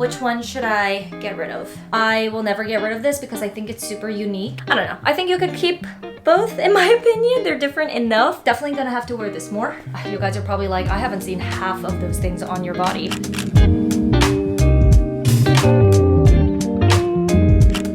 Which one should I get rid of? I will never get rid of this because I think it's super unique. I don't know. I think you could keep both, in my opinion. They're different enough. Definitely gonna have to wear this more. You guys are probably like, I haven't seen half of those things on your body.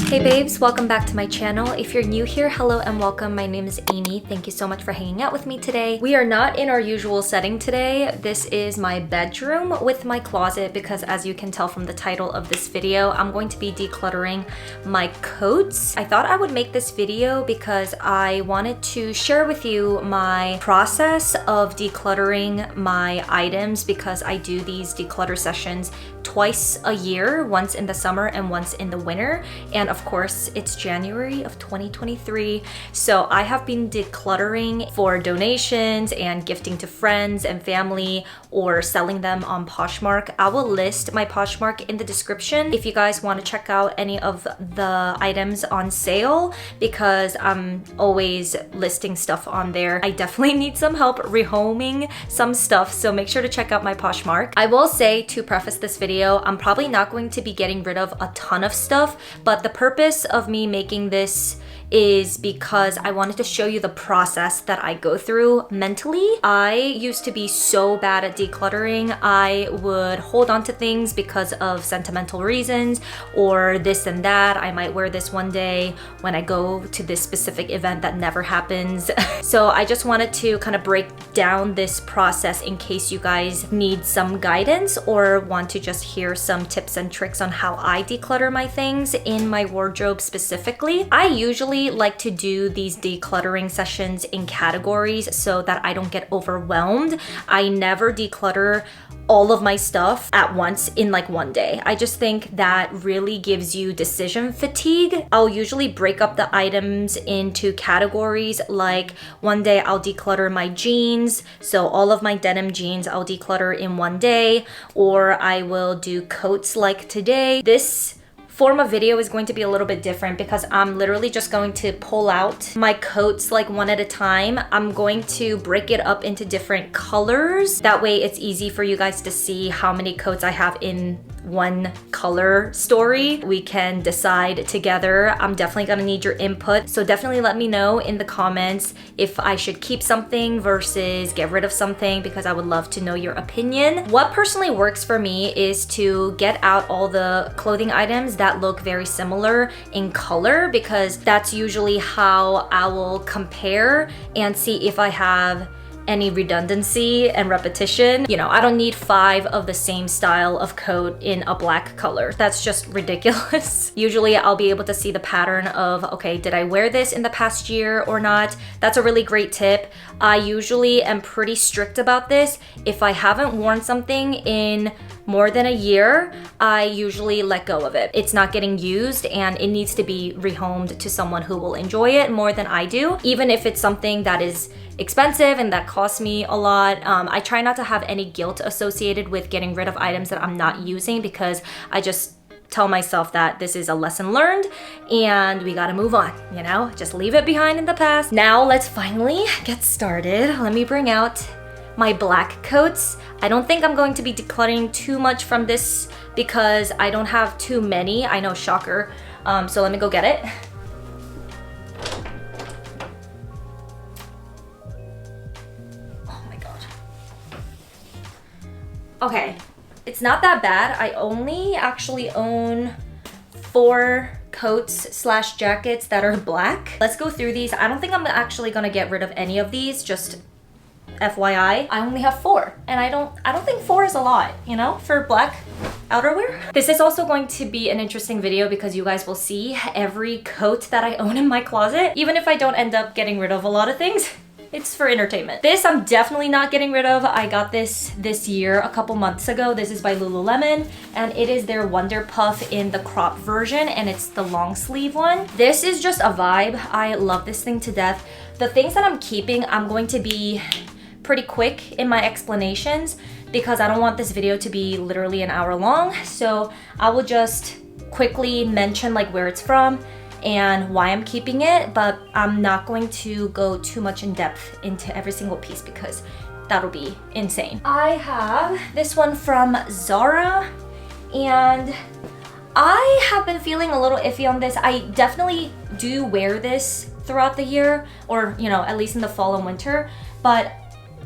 Hey babes, welcome back to my channel. If you're new here, hello and welcome. My name is Amy. Thank you so much for hanging out with me today. We are not in our usual setting today. This is my bedroom with my closet because as you can tell from the title of this video, I'm going to be decluttering my coats. I thought I would make this video because I wanted to share with you my process of decluttering my items because I do these declutter sessions twice a year, once in the summer and once in the winter. And of course, it's January of 2023. So I have been decluttering for donations and gifting to friends and family or selling them on Poshmark. I will list my Poshmark in the description if you guys want to check out any of the items on sale because I'm always listing stuff on there. I definitely need some help rehoming some stuff, so make sure to check out my Poshmark. I will say, to preface this video, I'm probably not going to be getting rid of a ton of stuff, but the purpose of me making this is because I wanted to show you the process that I go through mentally. I used to be so bad at decluttering. I would hold on to things because of sentimental reasons or this and that. I might wear this one day when I go to this specific event that never happens. So I just wanted to kind of break down this process in case you guys need some guidance or want to just hear some tips and tricks on how I declutter my things in my wardrobe specifically. I usually like to do these decluttering sessions in categories so that I don't get overwhelmed. I never declutter all of my stuff at once in like one day. I just think that really gives you decision fatigue. I'll usually break up the items into categories, like one day I'll declutter my jeans, so all of my denim jeans I'll declutter in one day, or I will do coats like today. This form of video is going to be a little bit different because I'm literally just going to pull out my coats like one at a time. I'm going to break it up into different colors. That way it's easy for you guys to see how many coats I have in one color story. We can decide together. I'm definitely gonna need your input. So definitely let me know in the comments if I should keep something versus get rid of something because I would love to know your opinion. What personally works for me is to get out all the clothing items that look very similar in color because that's usually how I will compare and see if I have any redundancy and repetition. You know, I don't need 5 of the same style of coat in a black color. That's just ridiculous. Usually I'll be able to see the pattern of, okay, did I wear this in the past year or not? That's a really great tip. I usually am pretty strict about this. If I haven't worn something in more than a year, I usually let go of it. It's not getting used and it needs to be rehomed to someone who will enjoy it more than I do. Even if it's something that is expensive and that costs me a lot. I try not to have any guilt associated with getting rid of items that I'm not using because I just tell myself that this is a lesson learned and we gotta move on, you know? Just leave it behind in the past. Now let's finally get started. Let me bring out my black coats. I don't think I'm going to be decluttering too much from this because I don't have too many. I know, shocker. So let me go get it. Okay, it's not that bad. I only actually own 4 coats slash jackets that are black. Let's go through these. I don't think I'm actually gonna get rid of any of these, just FYI. I only have 4 and I don't think 4 is a lot, you know, for black outerwear. This is also going to be an interesting video because you guys will see every coat that I own in my closet, even if I don't end up getting rid of a lot of things. It's for entertainment. This I'm definitely not getting rid of. I got this year, a couple months ago. This is by Lululemon and it is their Wonder Puff in the crop version and it's the long sleeve one. This is just a vibe. I love this thing to death. The things that I'm keeping, I'm going to be pretty quick in my explanations because I don't want this video to be literally an hour long. So I will just quickly mention like where it's from and why I'm keeping it, but I'm not going to go too much in depth into every single piece because that'll be insane. I have this one from Zara And I have been feeling a little iffy on this. I definitely do wear this throughout the year, or you know, at least in the fall and winter, but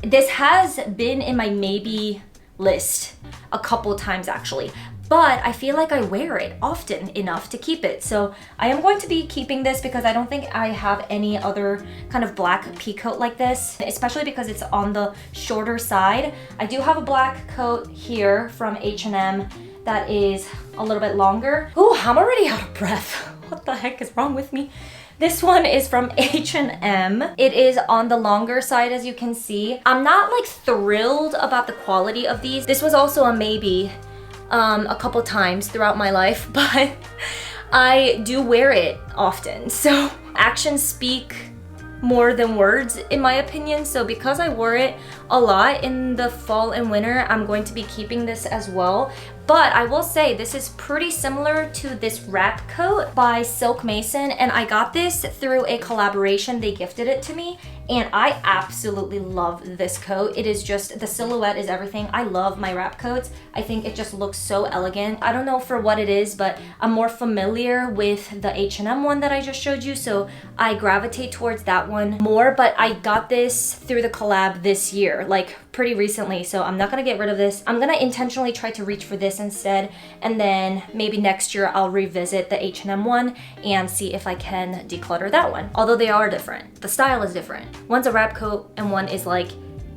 this has been in my maybe list a couple times actually. But I feel like I wear it often enough to keep it. So I am going to be keeping this because I don't think I have any other kind of black pea coat like this, especially because it's on the shorter side. I do have a black coat here from H&M that is a little bit longer. Ooh, I'm already out of breath. What the heck is wrong with me? This one is from H&M. It is on the longer side, as you can see. I'm not like thrilled about the quality of these. This was also a maybe a couple times throughout my life, but I do wear it often. So actions speak more than words in my opinion. So because I wore it a lot in the fall and winter, I'm going to be keeping this as well. But I will say this is pretty similar to this wrap coat by Silk Mason, and I got this through a collaboration. They gifted it to me and I absolutely love this coat. It is just, the silhouette is everything. I love my wrap coats. I think it just looks so elegant. I don't know for what it is, but I'm more familiar with the H&M one that I just showed you, so I gravitate towards that one more. But I got this through the collab this year, like pretty recently, so I'm not gonna get rid of this. I'm gonna intentionally try to reach for this instead, and then maybe next year I'll revisit the H&M one and see if I can declutter that one. Although they are different. The style is different. One's a wrap coat and one is like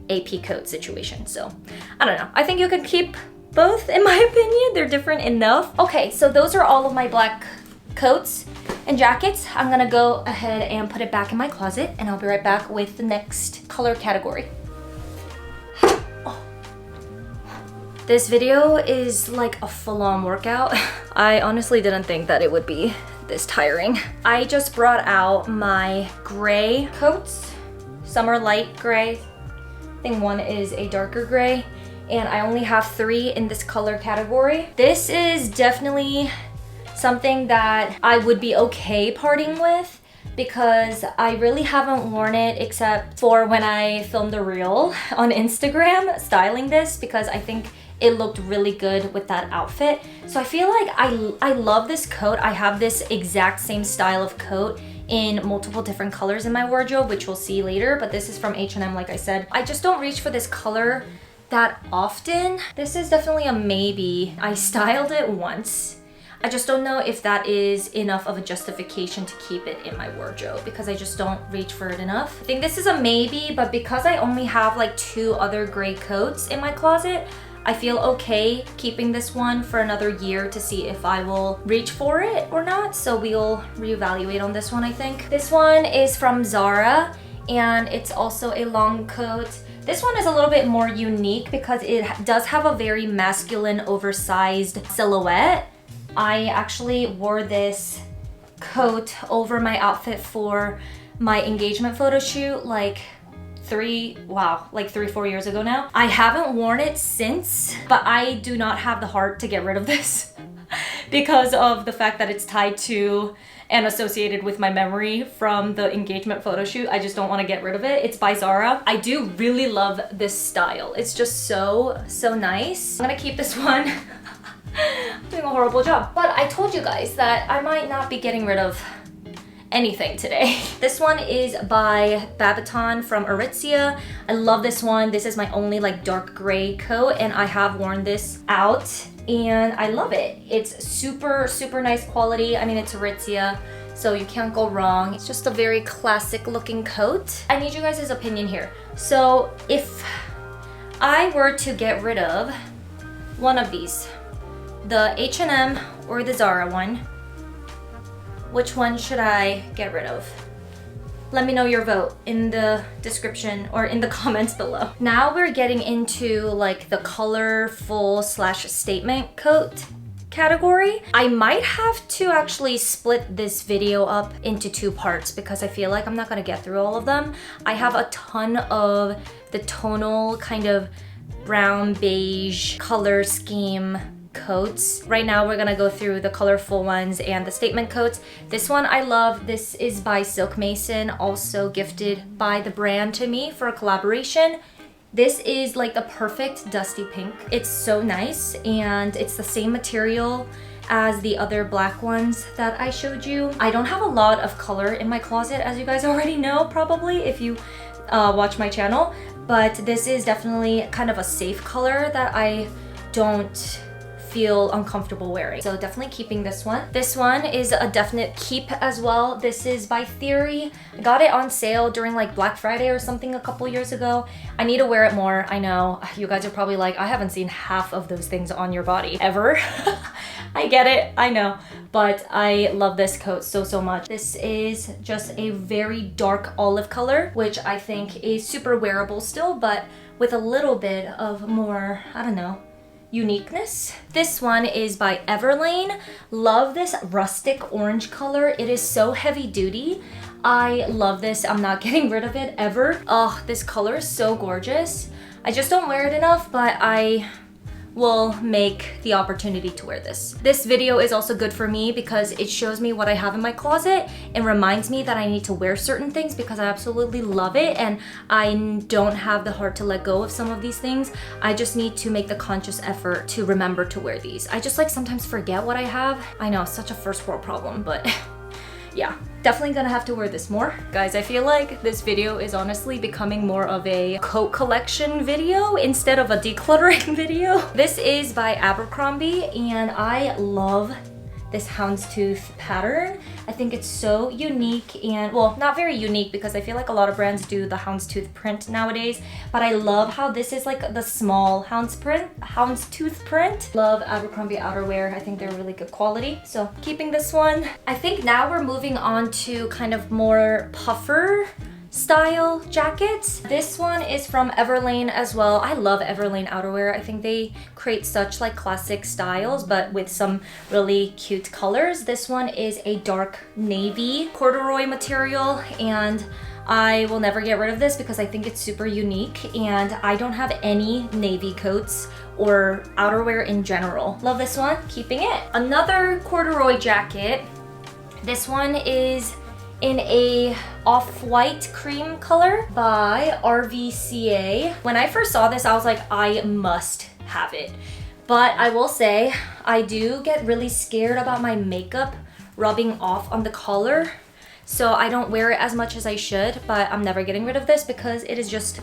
a pea coat situation. So I don't know. I think you could keep both in my opinion. They're different enough. Okay, so those are all of my black coats and jackets. I'm gonna go ahead and put it back in my closet and I'll be right back with the next color category. This video is like a full-on workout. I honestly didn't think that it would be this tiring. I just brought out my gray coats, summer light gray. I think one is a darker gray, and I only have 3 in this color category. This is definitely something that I would be okay parting with because I really haven't worn it except for when I filmed a reel on Instagram styling this, because I think it looked really good with that outfit. So I feel like I love this coat. I have this exact same style of coat in multiple different colors in my wardrobe, which we'll see later, but this is from H&M, like I said. I just don't reach for this color that often. This is definitely a maybe. I styled it once. I just don't know if that is enough of a justification to keep it in my wardrobe because I just don't reach for it enough. I think this is a maybe, but because I only have like 2 other gray coats in my closet, I feel okay keeping this one for another year to see if I will reach for it or not. So we'll reevaluate on this one, I think. This one is from Zara and it's also a long coat. This one is a little bit more unique because it does have a very masculine, oversized silhouette. I actually wore this coat over my outfit for my engagement photo shoot like 3-4 years ago now. I haven't worn it since, but I do not have the heart to get rid of this because of the fact that it's tied to and associated with my memory from the engagement photo shoot. I just don't want to get rid of it. It's by Zara. I do really love this style. It's just so nice. I'm gonna keep this one. I'm doing a horrible job. But I told you guys that I might not be getting rid of anything today. This one is by Babaton from Aritzia. I love this one. This is my only like dark gray coat and I have worn this out and I love it. It's super nice quality. I mean, it's Aritzia, so you can't go wrong. It's just a very classic looking coat. I need you guys' opinion here. So if I were to get rid of one of these, the H&M or the Zara one, which one should I get rid of? Let me know your vote in the description or in the comments below. Now we're getting into like the colorful / statement coat category. I might have to actually split this video up into 2 parts because I feel like I'm not gonna get through all of them. I have a ton of the tonal kind of brown beige color scheme coats. Right now we're gonna go through the colorful ones and the statement coats. This one I love. This is by Silk Mason, also gifted by the brand to me for a collaboration. This is like the perfect dusty pink. It's so nice, and it's the same material as the other black ones that I showed you. I don't have a lot of color in my closet, as you guys already know probably if you watch my channel, but this is definitely kind of a safe color that I don't feel uncomfortable wearing. So definitely keeping this one. This one is a definite keep as well. This is by Theory. I got it on sale during like Black Friday or something a couple years ago. I need to wear it more. I know you guys are probably like, I haven't seen half of those things on your body ever. I get it, I know, but I love this coat so much. This is just a very dark olive color, which I think is super wearable still, but with a little bit of more, I don't know, uniqueness. This one is by Everlane. Love this rustic orange color. It is so heavy duty. I love this. I'm not getting rid of it ever. Oh, this color is so gorgeous. I just don't wear it enough, but I will make the opportunity to wear this. This video is also good for me because it shows me what I have in my closet and reminds me that I need to wear certain things because I absolutely love it and I don't have the heart to let go of some of these things. I just need to make the conscious effort to remember to wear these. I just like sometimes forget what I have. I know, it's such a first world problem, but yeah, definitely gonna have to wear this more. Guys, I feel like this video is honestly becoming more of a coat collection video instead of a decluttering video. This is by Abercrombie and I love this houndstooth pattern. I think it's so unique and, well, not very unique because I feel like a lot of brands do the houndstooth print nowadays, but I love how this is like the small houndstooth print. Love Abercrombie outerwear. I think they're really good quality. So keeping this one. I think now we're moving on to kind of more puffer style jackets. This one is from Everlane as well. I love Everlane outerwear. I think they create such like classic styles but with some really cute colors. This one is a dark navy corduroy material and I will never get rid of this because I think it's super unique and I don't have any navy coats or outerwear in general. Love this one, keeping it. Another corduroy jacket. This one is in a off-white cream color by RVCA. When I first saw this, I was like, I must have it. But I will say, I do get really scared about my makeup rubbing off on the collar. So I don't wear it as much as I should, but I'm never getting rid of this because it is just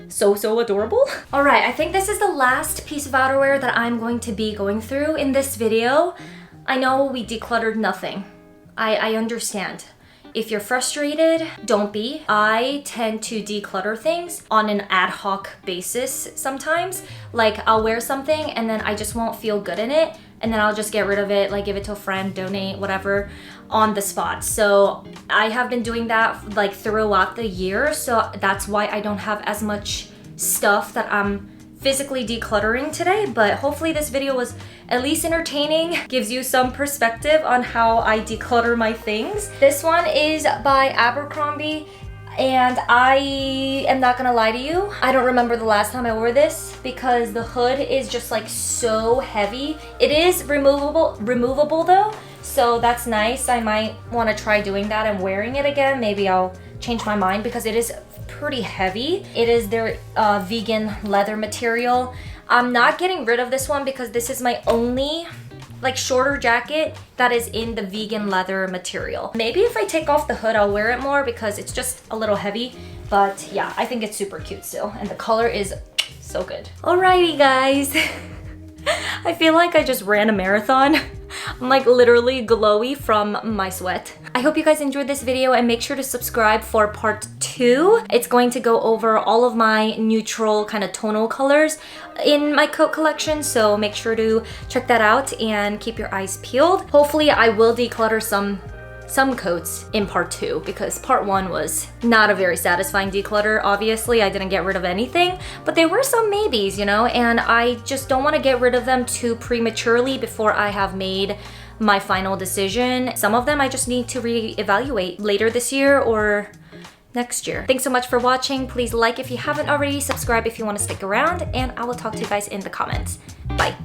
so adorable. All right, I think this is the last piece of outerwear that I'm going to be going through in this video. I know we decluttered nothing. I understand. If you're frustrated, don't be. I tend to declutter things on an ad hoc basis sometimes. Like I'll wear something and then I just won't feel good in it and then I'll just get rid of it, like give it to a friend, donate, whatever, on the spot. So I have been doing that like throughout the year, so that's why I don't have as much stuff that I'm physically decluttering today, but hopefully this video was at least entertaining, gives you some perspective on how I declutter my things. This one is by Abercrombie and I am not gonna lie to you, I don't remember the last time I wore this because the hood is just like so heavy. It is removable though, so that's nice. I might want to try doing that and wearing it again. Maybe I'll change my mind because it is pretty heavy. It is their vegan leather material. I'm not getting rid of this one because this is my only like shorter jacket that is in the vegan leather material. Maybe if I take off the hood, I'll wear it more because it's just a little heavy. But yeah, I think it's super cute still. And the color is so good. Alrighty guys. I feel like I just ran a marathon. I'm like literally glowy from my sweat. I hope you guys enjoyed this video and make sure to subscribe for part 2. It's going to go over all of my neutral kind of tonal colors in my coat collection, so make sure to check that out and keep your eyes peeled. Hopefully I will declutter some coats in part 2 because part 1 was not a very satisfying declutter. Obviously I didn't get rid of anything, but there were some maybes, you know, and I just don't want to get rid of them too prematurely before I have made my final decision. Some of them I just need to reevaluate later this year or next year. Thanks so much for watching. Please like if you haven't already, subscribe if you want to stick around, and I will talk to you guys in the comments. Bye.